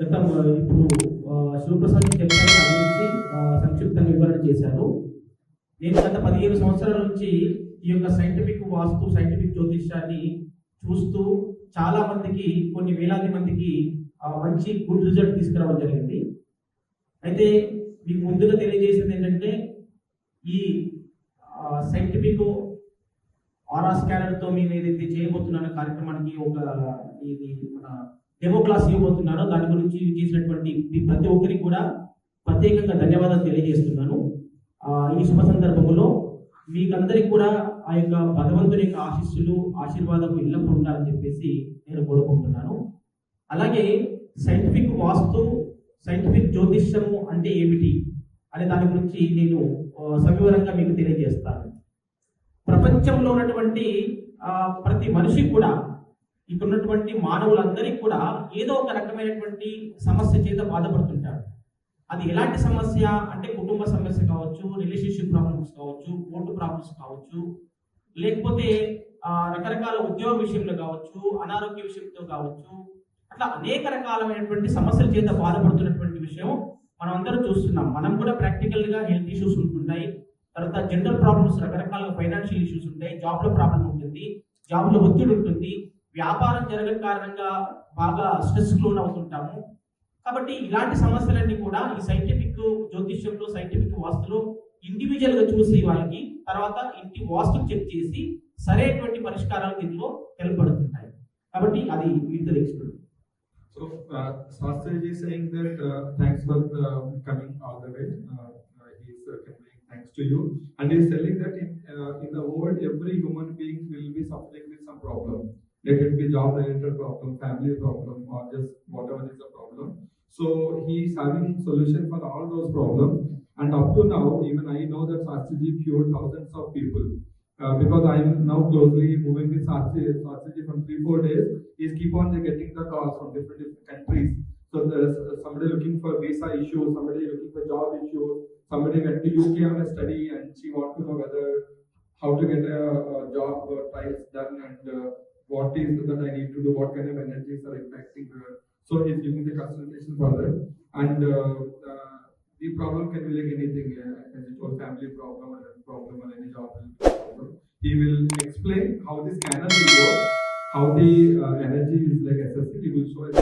గతం ఇప్పుడు శివప్రసాద్ చెప్పారు దాని గురించి సంక్షిప్తంగా వివరణ చేశారు. నేను గత 15 సంవత్సరాల నుంచి ఈ యొక్క సైంటిఫిక్ వాస్తు, సైంటిఫిక్ జ్యోతిష్యాన్ని చూస్తూ చాలా మందికి, కొన్ని వేలాది మందికి మంచి గుడ్ రిజల్ట్ తీసుకురావడం జరిగింది. అయితే మీకు ముందుగా తెలియజేసింది ఏంటంటే, ఈ సైంటిఫిక్ ఆరా స్కానర్తో మీరు ఏదైతే చేయబోతున్నారో కార్యక్రమానికి ఇది మన డెమో క్లాస్ ఇవ్వబోతున్నారో దాని గురించి చేసినటువంటి ప్రతి ఒక్కరికి కూడా ప్రత్యేకంగా ధన్యవాదాలు తెలియజేస్తున్నాను. ఈ శుభ సందర్భంలో మీకందరికి కూడా ఆ యొక్క భగవంతుని యొక్క ఆశీస్సులు, ఆశీర్వాదం ఎల్లప్పుడూ ఉండాలని చెప్పేసి నేను కోరుకుంటున్నాను. అలాగే సైంటిఫిక్ వాస్తు, సైంటిఫిక్ జ్యోతిష్యము అంటే ఏమిటి అనే దాని గురించి నేను సవివరంగా మీకు తెలియజేస్తాను. ప్రపంచంలో ఉన్నటువంటి ప్రతి మనిషి కూడా, ఇక్కడ ఉన్నటువంటి మానవులందరికీ కూడా ఏదో ఒక రకమైనటువంటి సమస్య చేత బాధపడుతుంటారు. అది ఎలాంటి సమస్య అంటే, కుటుంబ సమస్య కావచ్చు, రిలేషన్షిప్ ప్రాబ్లమ్స్ కావచ్చు, కోర్టు ప్రాబ్లమ్స్ కావచ్చు, లేకపోతే రకరకాల ఉద్యోగ విషయంలో కావచ్చు, అనారోగ్య విషయంతో కావచ్చు, అట్లా అనేక రకాలైనటువంటి సమస్యల చేత బాధపడుతున్నటువంటి విషయం మనం అందరం చూస్తున్నాం. మనం కూడా ప్రాక్టికల్గా హెల్త్ ఇష్యూస్ ఉంటుంటాయి, తర్వాత జనరల్ ప్రాబ్లమ్స్, రకరకాల ఫైనాన్షియల్ ఇష్యూస్ ఉంటాయి, జాబ్లో ప్రాబ్లం ఉంటుంది, జాబ్లో ఒత్తిడి ఉంటుంది, వ్యాపారం జరగని కారణంగా బాగా స్ట్రెస్ లోన్ అవుతుంటాము. కాబట్టి ఇలాంటి సమస్యలన్నీ కూడా ఈ సైంటిఫిక్ జ్యోతిష్యంలో, సైంటిఫిక్ వాస్తులో ఇండివిజువల్ గా చూసి వాళ్ళకి తర్వాత ఇంటి వాస్తు చెక్ చేసి సరైనటువంటి పరిష్కారాలు దీంట్లో తెలుపబడుతుంటాయి. కాబట్టి అది మీకు తెలుస్తుంది. So, Shastriji is saying that thanks for coming all the way. He's conveying thanks to you, and he's telling that in the world, every human being will be suffering with some problem. Let it be job-related problem, family problem, or just whatever is the problem. So he is having solution for all those problems. And up to now, even I know that Shastriji cured thousands of people. Because I am now closely moving with Shastriji from 3-4 days. He's keep on getting the calls from different countries. So there's somebody looking for visa issues, somebody looking for job issues, somebody went to UK on a study and she wants to know whether how to get a job trials done, and what is that I need to do, what kind of energies are impacting her. So he's giving the consultation for that. And the problem can be like anything, as it was family problem or a problem or any job problem. He will explain how the scanner will work, how the energy is like assessed. He will show it.